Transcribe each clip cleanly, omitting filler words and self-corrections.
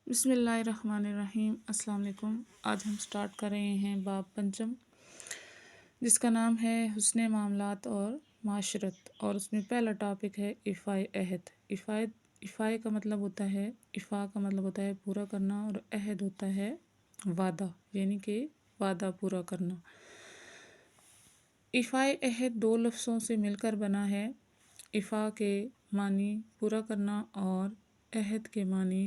بسم اللہ الرحمن الرحیم۔ السلام علیکم۔ آج ہم سٹارٹ کر رہے ہیں باب پنچم، جس کا نام ہے حسن معاملات اور معاشرت، اور اس میں پہلا ٹاپک ہے ایفائے عہد۔ ایفائے کا مطلب ہوتا ہے، ایفا کا مطلب ہوتا ہے پورا کرنا، اور عہد ہوتا ہے وعدہ، یعنی کہ وعدہ پورا کرنا۔ ایفائے عہد دو لفظوں سے مل کر بنا ہے۔ ایفا کے معنی پورا کرنا اور عہد کے معنی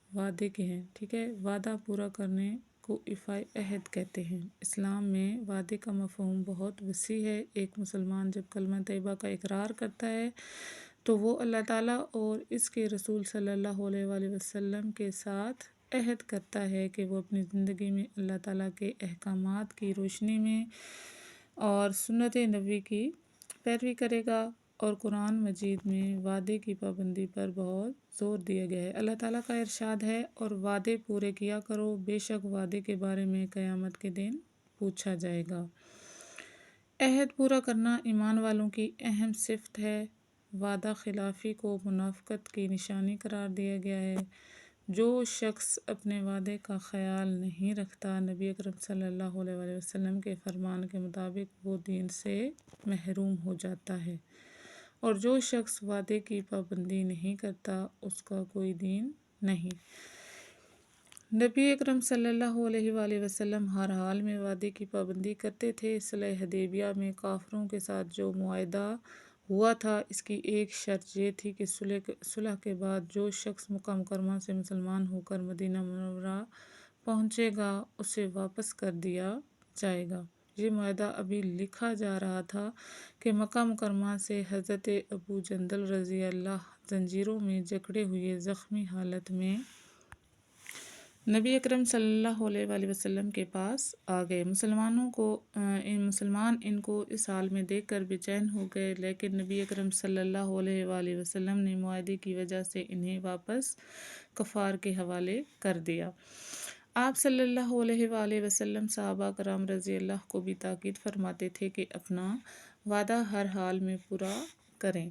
وعدے کے ہیں، ٹھیک ہے۔ وعدہ پورا کرنے کو ایفائے عہد کہتے ہیں۔ اسلام میں وعدے کا مفہوم بہت وسیع ہے۔ ایک مسلمان جب کلمہ طیبہ کا اقرار کرتا ہے تو وہ اللہ تعالیٰ اور اس کے رسول صلی اللہ علیہ وآلہ وسلم کے ساتھ عہد کرتا ہے کہ وہ اپنی زندگی میں اللہ تعالیٰ کے احکامات کی روشنی میں اور سنت نبوی کی پیروی کرے گا، اور قرآن مجید میں وعدے کی پابندی پر بہت زور دیا گیا ہے۔ اللہ تعالیٰ کا ارشاد ہے، اور وعدے پورے کیا کرو، بے شک وعدے کے بارے میں قیامت کے دن پوچھا جائے گا۔ عہد پورا کرنا ایمان والوں کی اہم صفت ہے۔ وعدہ خلافی کو منافقت کی نشانی قرار دیا گیا ہے۔ جو شخص اپنے وعدے کا خیال نہیں رکھتا، نبی اکرم صلی اللہ علیہ وآلہ وسلم کے فرمان کے مطابق وہ دین سے محروم ہو جاتا ہے، اور جو شخص وعدے کی پابندی نہیں کرتا اس کا کوئی دین نہیں۔ نبی اکرم صلی اللہ علیہ وآلہ وسلم ہر حال میں وعدے کی پابندی کرتے تھے۔ صلح حدیبیہ میں کافروں کے ساتھ جو معاہدہ ہوا تھا، اس کی ایک شرط یہ تھی کہ صلح کے بعد جو شخص مکہ مکرمہ سے مسلمان ہو کر مدینہ منورہ پہنچے گا اسے واپس کر دیا جائے گا۔ یہ معاہدہ ابھی لکھا جا رہا تھا کہ مکہ مکرمہ سے حضرت ابو جندل رضی اللہ زنجیروں میں جکڑے ہوئے زخمی حالت میں نبی اکرم صلی اللہ علیہ وآلہ وسلم کے پاس آ گئے۔ مسلمان ان کو اس حال میں دیکھ کر بے چین ہو گئے، لیکن نبی اکرم صلی اللہ علیہ وآلہ وسلم نے معاہدے کی وجہ سے انہیں واپس کفار کے حوالے کر دیا۔ آپ صلی اللہ علیہ وآلہ وسلم صحابہ کرام رضی اللہ کو بھی تاکید فرماتے تھے کہ اپنا وعدہ ہر حال میں پورا کریں۔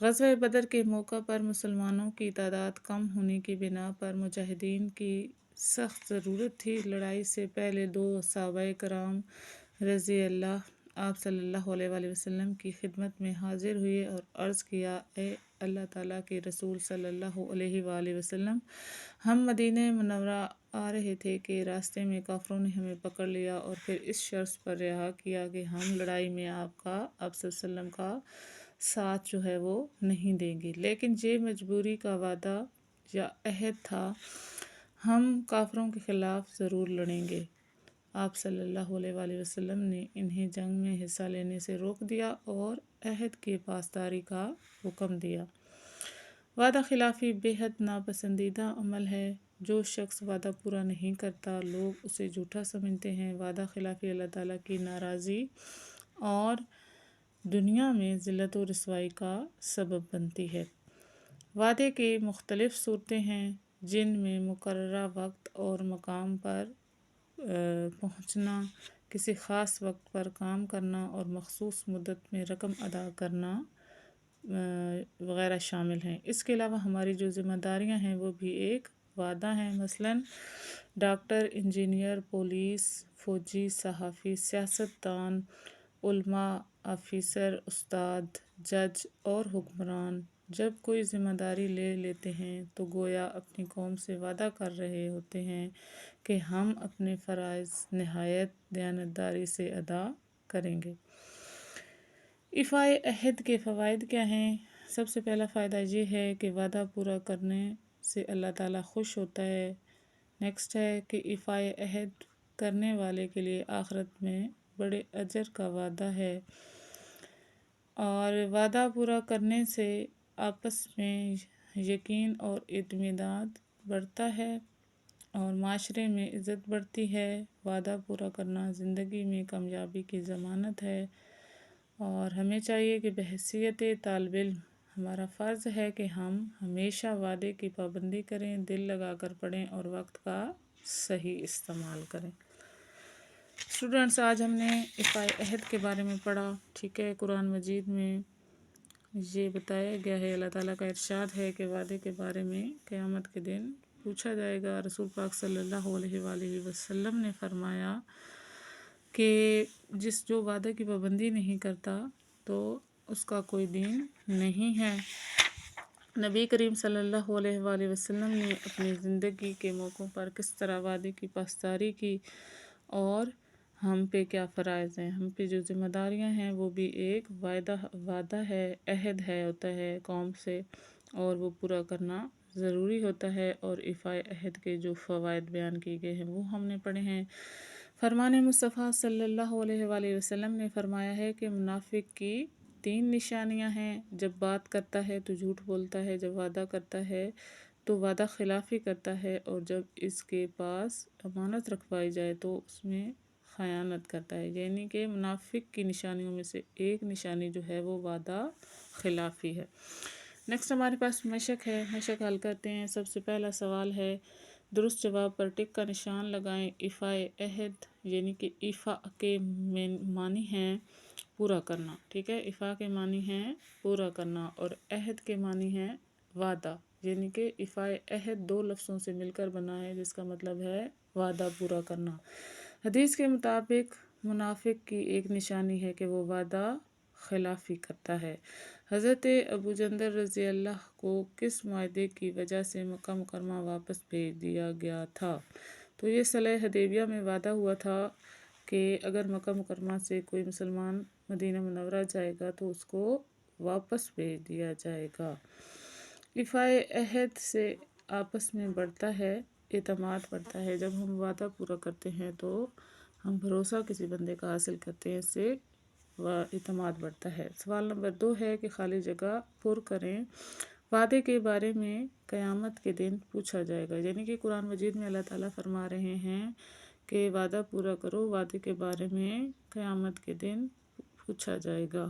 غزوہ بدر کے موقع پر مسلمانوں کی تعداد کم ہونے کی بنا پر مجاہدین کی سخت ضرورت تھی۔ لڑائی سے پہلے دو صحابہ کرام رضی اللہ آپ صلی اللہ علیہ وآلہ وسلم کی خدمت میں حاضر ہوئے اور عرض کیا، اے اللہ تعالیٰ کے رسول صلی اللہ علیہ وآلہ وسلم، ہم مدینہ منورہ آ رہے تھے کہ راستے میں کافروں نے ہمیں پکڑ لیا اور پھر اس شرط پر رہا کیا کہ ہم لڑائی میں آپ صلی اللہ علیہ وسلم کا ساتھ جو ہے وہ نہیں دیں گے، لیکن یہ مجبوری کا وعدہ یا عہد تھا، ہم کافروں کے خلاف ضرور لڑیں گے۔ آپ صلی اللہ علیہ وآلہ وسلم نے انہیں جنگ میں حصہ لینے سے روک دیا اور عہد کی پاسداری کا حکم دیا۔ وعدہ خلافی بے حد ناپسندیدہ عمل ہے۔ جو شخص وعدہ پورا نہیں کرتا لوگ اسے جھوٹا سمجھتے ہیں۔ وعدہ خلافی اللہ تعالیٰ کی ناراضی اور دنیا میں ذلت و رسوائی کا سبب بنتی ہے۔ وعدے کی مختلف صورتیں ہیں، جن میں مقررہ وقت اور مقام پر پہنچنا، کسی خاص وقت پر کام کرنا اور مخصوص مدت میں رقم ادا کرنا وغیرہ شامل ہیں۔ اس کے علاوہ ہماری جو ذمہ داریاں ہیں وہ بھی ایک وعدہ ہیں۔ مثلاً ڈاکٹر، انجینئر، پولیس، فوجی، صحافی، سیاست دان، علماء، آفیسر، استاد، جج اور حکمران جب کوئی ذمہ داری لے لیتے ہیں تو گویا اپنی قوم سے وعدہ کر رہے ہوتے ہیں کہ ہم اپنے فرائض نہایت دیانتداری سے ادا کریں گے۔ ایفائے عہد کے فوائد کیا ہیں؟ سب سے پہلا فائدہ یہ ہے کہ وعدہ پورا کرنے سے اللہ تعالیٰ خوش ہوتا ہے۔ نیکسٹ ہے کہ ایفائے عہد کرنے والے کے لیے آخرت میں بڑے اجر کا وعدہ ہے، اور وعدہ پورا کرنے سے آپس میں یقین اور اعتماد بڑھتا ہے اور معاشرے میں عزت بڑھتی ہے۔ وعدہ پورا کرنا زندگی میں کامیابی کی ضمانت ہے، اور ہمیں چاہیے کہ بحیثیت طالب علم ہمارا فرض ہے کہ ہم ہمیشہ وعدے کی پابندی کریں، دل لگا کر پڑھیں اور وقت کا صحیح استعمال کریں۔ اسٹوڈنٹس، آج ہم نے ایفائے عہد کے بارے میں پڑھا، ٹھیک ہے۔ قرآن مجید میں یہ بتایا گیا ہے، اللہ تعالیٰ کا ارشاد ہے کہ وعدے کے بارے میں قیامت کے دن پوچھا جائے گا۔ رسول پاک صلی اللہ علیہ وآلہ وسلم نے فرمایا کہ جو وعدہ کی پابندی نہیں کرتا تو اس کا کوئی دین نہیں ہے۔ نبی کریم صلی اللہ علیہ وآلہ وسلم نے اپنی زندگی کے موقعوں پر کس طرح وعدے کی پاسداری کی اور ہم پہ کیا فرائض ہیں، ہم پہ جو ذمہ داریاں ہیں وہ بھی ایک وعدہ ہے، عہد ہے ہوتا ہے قوم سے، اور وہ پورا کرنا ضروری ہوتا ہے، اور ایفائے عہد کے جو فوائد بیان کیے گئے ہیں وہ ہم نے پڑھے ہیں۔ فرمان مصطفیٰ صلی اللہ علیہ وآلہ وسلم نے فرمایا ہے کہ منافق کی 3 نشانیاں ہیں۔ جب بات کرتا ہے تو جھوٹ بولتا ہے، جب وعدہ کرتا ہے تو وعدہ خلافی کرتا ہے، اور جب اس کے پاس امانت رکھوائی جائے تو اس میں خیانت کرتا ہے۔ یعنی کہ منافق کی نشانیوں میں سے ایک نشانی جو ہے وہ وعدہ خلافی ہے۔ نیکسٹ ہمارے پاس مشق ہے، مشق حل کرتے ہیں۔ سب سے پہلا سوال ہے، درست جواب پر ٹک کا نشان لگائیں۔ ایفائے عہد یعنی کہ ایفا کے معنی ہیں پورا کرنا، ٹھیک ہے، ایفا کے معنی ہیں پورا کرنا، اور عہد کے معنی ہیں وعدہ، یعنی کہ ایفائے عہد 2 لفظوں سے مل کر بنا ہے جس کا مطلب ہے وعدہ پورا کرنا۔ حدیث کے مطابق منافق کی ایک نشانی ہے کہ وہ وعدہ خلافی کرتا ہے۔ حضرت ابو جندل رضی اللہ کو کس معاہدے کی وجہ سے مکہ مکرمہ واپس بھیج دیا گیا تھا؟ تو یہ صلح حدیبیہ میں وعدہ ہوا تھا کہ اگر مکہ مکرمہ سے کوئی مسلمان مدینہ منورہ جائے گا تو اس کو واپس بھیج دیا جائے گا۔ ایفائے عہد سے آپس میں بڑھتا ہے اعتماد بڑھتا ہے۔ جب ہم وعدہ پورا کرتے ہیں تو ہم بھروسہ کسی بندے کا حاصل کرتے ہیں، اس سے اعتماد بڑھتا ہے۔ سوال نمبر 2 ہے کہ خالی جگہ پر کریں۔ وعدے کے بارے میں قیامت کے دن پوچھا جائے گا، یعنی کہ قرآن مجید میں اللہ تعالیٰ فرما رہے ہیں کہ وعدہ پورا کرو، وعدے کے بارے میں قیامت کے دن پوچھا جائے گا۔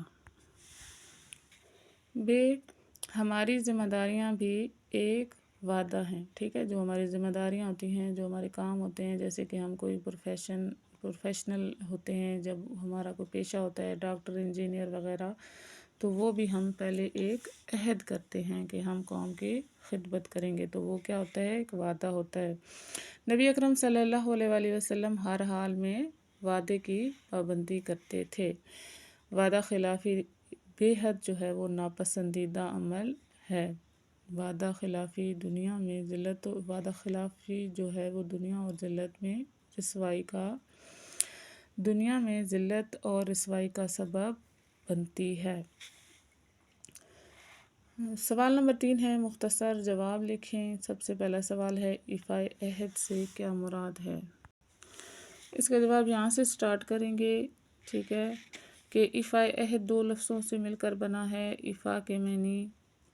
ہماری ذمہ داریاں بھی ایک وعدہ ہیں، ٹھیک ہے، جو ہماری ذمہ داریاں ہوتی ہیں، جو ہمارے کام ہوتے ہیں، جیسے کہ ہم کوئی پروفیشنل ہوتے ہیں، جب ہمارا کوئی پیشہ ہوتا ہے ڈاکٹر، انجینئر وغیرہ، تو وہ بھی ہم پہلے ایک عہد کرتے ہیں کہ ہم قوم کی خدمت کریں گے، تو وہ کیا ہوتا ہے؟ ایک وعدہ ہوتا ہے۔ نبی اکرم صلی اللہ علیہ وآلہ وسلم ہر حال میں وعدے کی پابندی کرتے تھے۔ وعدہ خلافی بے حد جو ہے وہ ناپسندیدہ عمل ہے۔ وعدہ خلافی دنیا میں ذلت، وعدہ خلافی جو ہے وہ دنیا میں ذلت اور رسوائی کا سبب بنتی ہے۔ سوال نمبر 3 ہے، مختصر جواب لکھیں۔ سب سے پہلا سوال ہے، ایفائے عہد سے کیا مراد ہے؟ اس کا جواب یہاں سے سٹارٹ کریں گے، ٹھیک ہے، کہ ایفائے عہد 2 لفظوں سے مل کر بنا ہے۔ ایفا کے معنی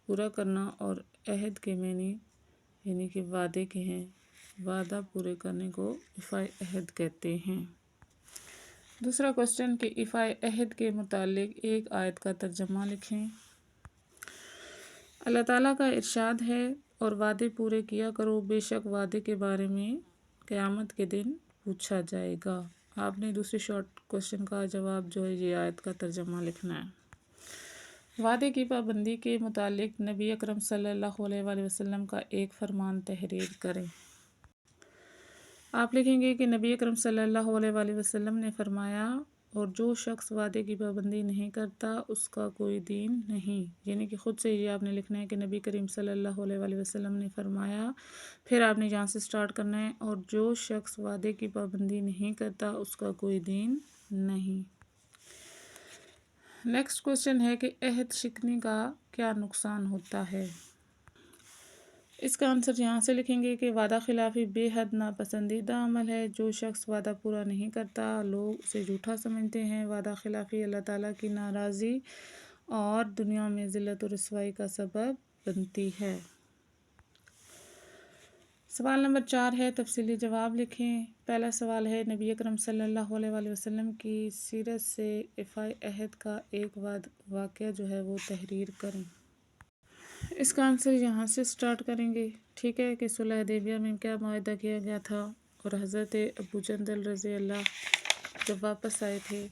پورا کرنا اور عہد کے معنی یعنی کہ وعدے کے ہیں، وعدہ پورے کرنے کو ایفائے عہد کہتے ہیں۔ دوسرا کوسچن کہ ایفائے عہد کے متعلق ایک آیت کا ترجمہ لکھیں۔ اللہ تعالیٰ کا ارشاد ہے، اور وعدے پورے کیا کرو، بے شک وعدے کے بارے میں قیامت کے دن پوچھا جائے گا۔ آپ نے دوسرے شارٹ کوسچن کا جواب جو ہے یہ آیت کا ترجمہ لکھنا ہے۔ وعدے کی پابندی کے متعلق نبی اکرم صلی اللہ علیہ وآلہ وسلم کا ایک فرمان تحریر کریں۔ آپ لکھیں گے کہ نبی اکرم صلی اللہ علیہ وآلہ وسلم نے فرمایا، اور جو شخص وعدے کی پابندی نہیں کرتا اس کا کوئی دین نہیں، یعنی کہ خود سے یہ آپ نے لکھنا ہے کہ نبی کریم صلی اللہ علیہ وآلہ وسلم نے فرمایا، پھر آپ نے یہاں سے سٹارٹ کرنا ہے، اور جو شخص وعدے کی پابندی نہیں کرتا اس کا کوئی دین نہیں۔ نیکسٹ کوسچن ہے کہ عہد شکنی کا کیا نقصان ہوتا ہے؟ اس کا آنسر یہاں سے لکھیں گے کہ وعدہ خلافی بے حد ناپسندیدہ عمل ہے۔ جو شخص وعدہ پورا نہیں کرتا لوگ اسے جھوٹا سمجھتے ہیں۔ وعدہ خلافی اللہ تعالیٰ کی ناراضی اور دنیا میں ذلت و رسوائی کا سبب بنتی ہے۔ سوال نمبر 4 ہے، تفصیلی جواب لکھیں۔ پہلا سوال ہے، نبی اکرم صلی اللہ علیہ وآلہ وسلم کی سیرت سے ایفائے عہد کا ایک واقعہ جو ہے وہ تحریر کریں۔ اس کا آنسر یہاں سے سٹارٹ کریں گے، ٹھیک ہے، کہ صلح حدیبیہ میں کیا معاہدہ کیا گیا تھا، اور حضرت ابو جندل رضی اللہ جب واپس آئے تھے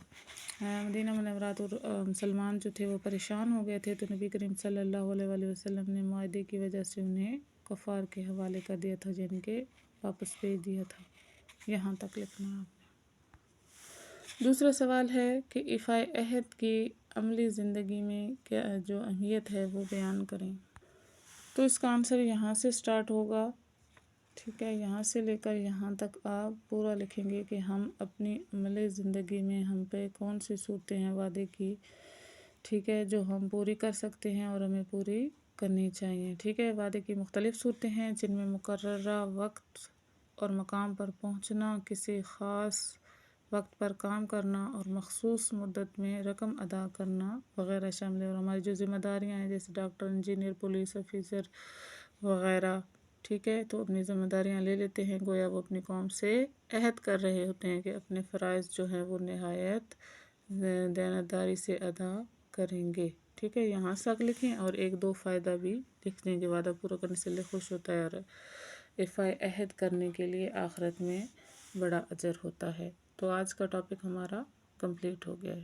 مدینہ منورہ تو مسلمان جو تھے وہ پریشان ہو گئے تھے، تو نبی کریم صلی اللہ علیہ وآلہ وسلم نے معاہدے کی وجہ سے انہیں کفار کے حوالے کر دیا تھا، جن کے واپس بھیج دیا تھا۔ یہاں تک لکھنا ہے آپ نے۔ دوسرا سوال ہے کہ ایفائے عہد کی عملی زندگی میں کیا جو اہمیت ہے وہ بیان کریں۔ تو اس کا آنسر یہاں سے سٹارٹ ہوگا، ٹھیک ہے، یہاں سے لے کر یہاں تک آپ پورا لکھیں گے کہ ہم اپنی عملی زندگی میں ہم پہ کون سی صورتیں ہیں وعدے کی، ٹھیک ہے، جو ہم پوری کر سکتے ہیں اور ہمیں پوری کرنی چاہیے، ٹھیک ہے۔ وعدے کی مختلف صورتیں ہیں جن میں مقررہ وقت اور مقام پر پہنچنا، کسی خاص وقت پر کام کرنا اور مخصوص مدت میں رقم ادا کرنا وغیرہ شامل ہے، اور ہماری جو ذمہ داریاں ہیں جیسے ڈاکٹر، انجینئر، پولیس آفیسر وغیرہ، ٹھیک ہے، تو اپنی ذمہ داریاں لے لیتے ہیں، گویا وہ اپنی قوم سے عہد کر رہے ہوتے ہیں کہ اپنے فرائض جو ہیں وہ نہایت دیانتداری سے ادا کریں گے، ٹھیک ہے۔ یہاں تک لکھیں اور ایک دو فائدہ بھی لکھ دیں کہ وعدہ پورا کرنے سے اللہ خوش ہوتا ہے اور ایفائے عہد کرنے کے لیے آخرت میں بڑا اجر ہوتا ہے۔ تو آج کا ٹاپک ہمارا کمپلیٹ ہو گیا ہے۔